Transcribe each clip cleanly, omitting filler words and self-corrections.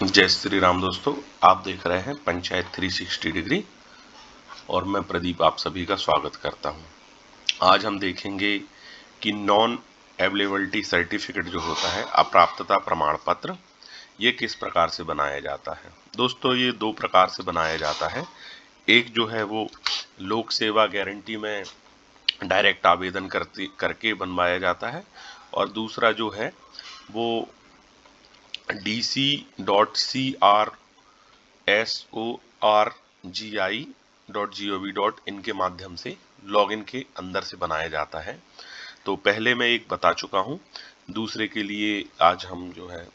जय श्री राम दोस्तों, आप देख रहे हैं पंचायत 360 डिग्री और मैं प्रदीप आप सभी का स्वागत करता हूं। आज हम देखेंगे कि नॉन अवेलेबिलिटी सर्टिफिकेट जो होता है, अप्राप्तता प्रमाण पत्र, ये किस प्रकार से बनाया जाता है। दोस्तों, ये दो प्रकार से बनाया जाता है। एक जो है वो लोक सेवा गारंटी में डायरेक्ट आवेदन करके बनवाया जाता है और दूसरा जो है वो dc.sorgi.gov.in के माध्यम से लॉगिन के अंदर से बनाया जाता है। तो पहले मैं एक बता चुका हूं, दूसरे के लिए आज हम जो है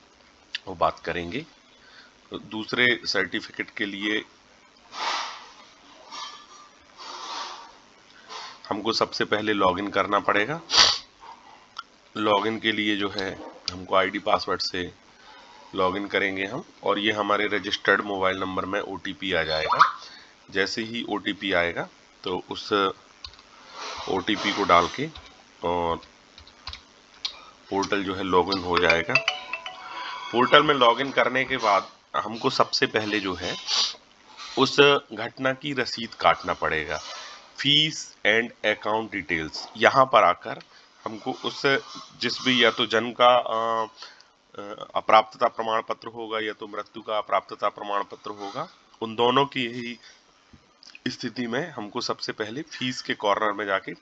वो बात करेंगे। तो दूसरे सर्टिफिकेट के लिए हमको सबसे पहले लॉगिन करना पड़ेगा। लॉगिन के लिए जो है हमको आईडी पासवर्ड से लॉगिन करेंगे हम, और ये हमारे रजिस्टर्ड मोबाइल नंबर में ओटीपी आ जाएगा। जैसे ही ओटीपी आएगा तो उस ओटीपी को डाल के और पोर्टल जो है लॉगिन हो जाएगा। पोर्टल में लॉगिन करने के बाद हमको सबसे पहले जो है उस घटना की रसीद काटना पड़ेगा। फीस एंड अकाउंट डिटेल्स, यहाँ पर आकर हमको उस जिस भी या तो जन्म का अप्राप्तता प्रमाण पत्र होगा या तो मृत्यु का अप्राप्तता प्रमाण पत्र होगा, उन दोनों की ही स्थिति में हमको सबसे पहले फीस के कॉर्नर में जाके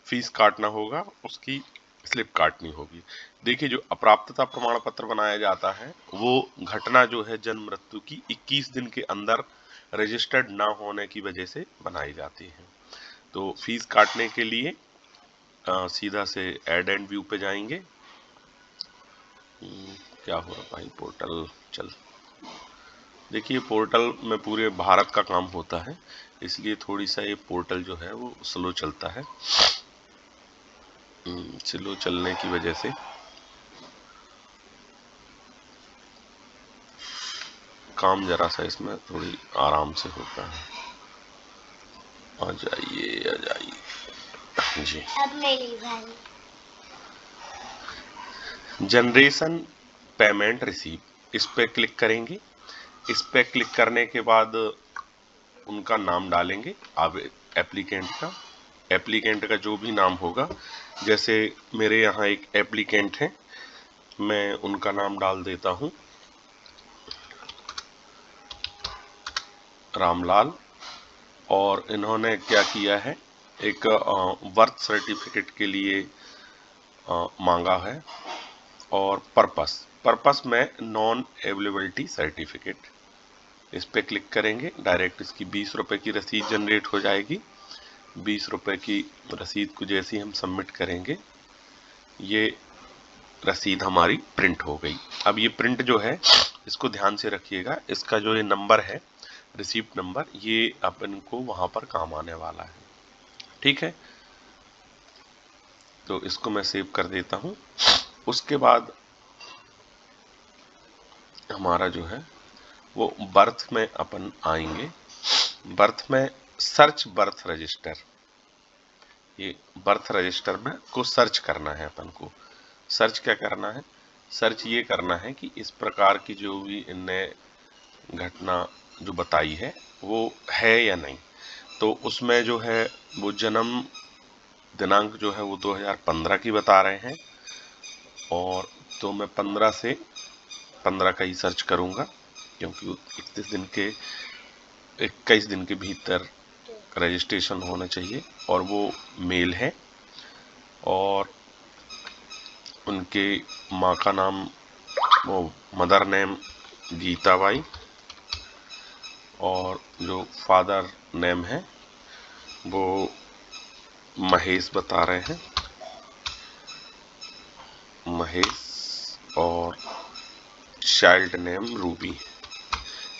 फीस काटना होगा, उसकी स्लिप काटनी होगी। देखिए, जो अप्राप्तता प्रमाण पत्र बनाया जाता है वो घटना जो है जन्म मृत्यु की 21 दिन के अंदर रजिस्टर्ड ना होने की वजह से बनाई जाती है। तो फीस काटने के लिए सीधा से ऐड एंड व्यू पे जाएंगे। क्या हो रहा भाई, पोर्टल चल। देखिए, पोर्टल में पूरे भारत का काम होता है, इसलिए थोड़ी सा ये पोर्टल जो है वो स्लो चलता है। स्लो चलने की वजह से काम जरा सा इसमें थोड़ी आराम से होता है। आ जाइए जी। अब मेरी बारी। जनरेशन पेमेंट रिसीव, इस पे क्लिक करेंगे। इस पे क्लिक करने के बाद उनका नाम डालेंगे, एप्लीकेंट का जो भी नाम होगा। जैसे मेरे यहाँ एक एप्लीकेंट है, मैं उनका नाम डाल देता हूँ रामलाल। और इन्होंने क्या किया है, एक बर्थ सर्टिफिकेट के लिए मांगा है। और पर्पस में नॉन अवेलेबिलिटी सर्टिफिकेट, इस पे क्लिक करेंगे। डायरेक्ट इसकी 20 रुपए की रसीद जनरेट हो जाएगी। 20 रुपए की रसीद को जैसे ही हम सबमिट करेंगे, ये रसीद हमारी प्रिंट हो गई। अब ये प्रिंट जो है, इसको ध्यान से रखिएगा, इसका जो ये नंबर है, रिसीप्ट नंबर, ये अपन को वहां पर काम आने वाला है। ठीक है, तो इसको मैं सेव कर देता हूं। उसके बाद हमारा जो है वो बर्थ में अपन आएंगे। बर्थ में सर्च बर्थ रजिस्टर, ये बर्थ रजिस्टर में को सर्च करना है अपन को। सर्च क्या करना है, सर्च ये करना है कि इस प्रकार की जो भी इनने घटना जो बताई है वो है या नहीं। तो उसमें जो है वो जन्म दिनांक जो है वो 2015 की बता रहे हैं, और तो मैं 15 का ही सर्च करूंगा, क्योंकि 21 दिन के भीतर रजिस्ट्रेशन होना चाहिए। और वो मेल है, और उनके माँ का नाम, वो मदर नेम गीताबाई, और जो फादर नेम है वो महेश बता रहे हैं, महेश, और चाइल्ड नेम रूबी।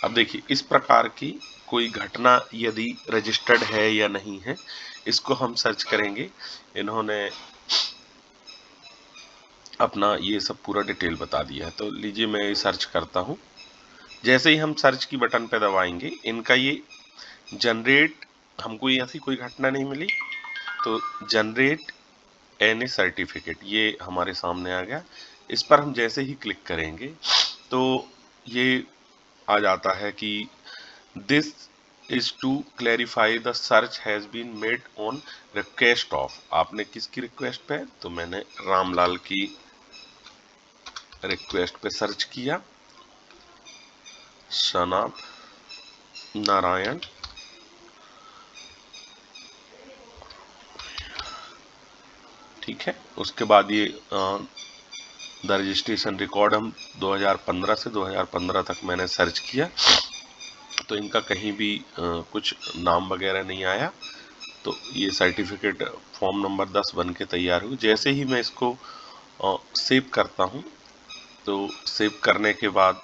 अब देखिए, इस प्रकार की कोई घटना यदि रजिस्टर्ड है या नहीं है, इसको हम सर्च करेंगे। इन्होंने अपना ये सब पूरा डिटेल बता दिया है। तो लीजिए, मैं सर्च करता हूँ। जैसे ही हम सर्च की बटन पे दबाएंगे, इनका ये जनरेट, हमको ऐसी कोई घटना नहीं मिली, तो जनरेट एन ए सर्टिफिकेट ये हमारे सामने आ गया। इस पर हम जैसे ही क्लिक करेंगे तो ये आ जाता है कि this is to clarify the search has been made on request of. आपने किसकी रिक्वेस्ट पे? तो मैंने रामलाल की रिक्वेस्ट पे सर्च किया, सन ऑफ नारायण, ठीक है। उसके बाद ये द रजिस्ट्रेशन रिकॉर्ड हम 2015 से 2015 तक मैंने सर्च किया, तो इनका कहीं भी कुछ नाम वगैरह नहीं आया। तो ये सर्टिफिकेट फॉर्म नंबर 10 बन के तैयार हुई। जैसे ही मैं इसको सेव करता हूँ, तो सेव करने के बाद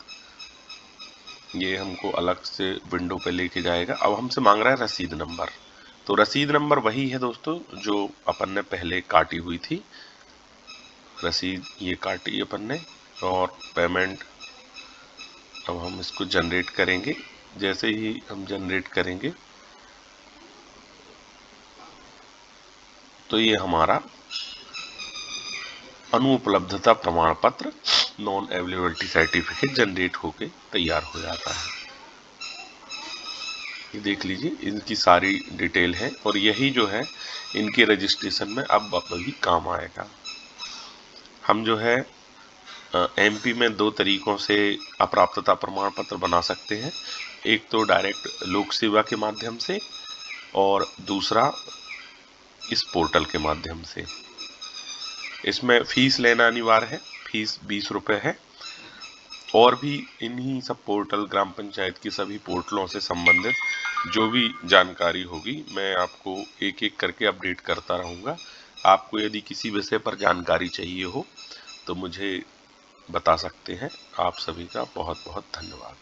ये हमको अलग से विंडो पे लेके जाएगा। अब हमसे मांग रहा है रसीद नंबर। तो रसीद नंबर वही है दोस्तों जो अपन ने पहले काटी हुई थी। रसीद ये काटी अपन ने, और पेमेंट अब हम इसको जनरेट करेंगे। जैसे ही हम जनरेट करेंगे तो ये हमारा अनुपलब्धता प्रमाण पत्र, नॉन अवेलेबिलिटी सर्टिफिकेट जनरेट होके तैयार हो जाता है। ये देख लीजिए, इनकी सारी डिटेल है, और यही जो है इनके रजिस्ट्रेशन में अब भी काम आएगा। हम जो है एमपी में 2 तरीकों से अप्राप्तता प्रमाण पत्र बना सकते हैं। एक तो डायरेक्ट लोक सेवा के माध्यम से, और दूसरा इस पोर्टल के माध्यम से। इसमें फीस लेना अनिवार्य है, फीस 20 रुपये है। और भी इन्हीं सब पोर्टल, ग्राम पंचायत की सभी पोर्टलों से संबंधित जो भी जानकारी होगी मैं आपको एक एक करके अपडेट करता रहूँगा। आपको यदि किसी विषय पर जानकारी चाहिए हो तो मुझे बता सकते हैं। आप सभी का बहुत बहुत धन्यवाद।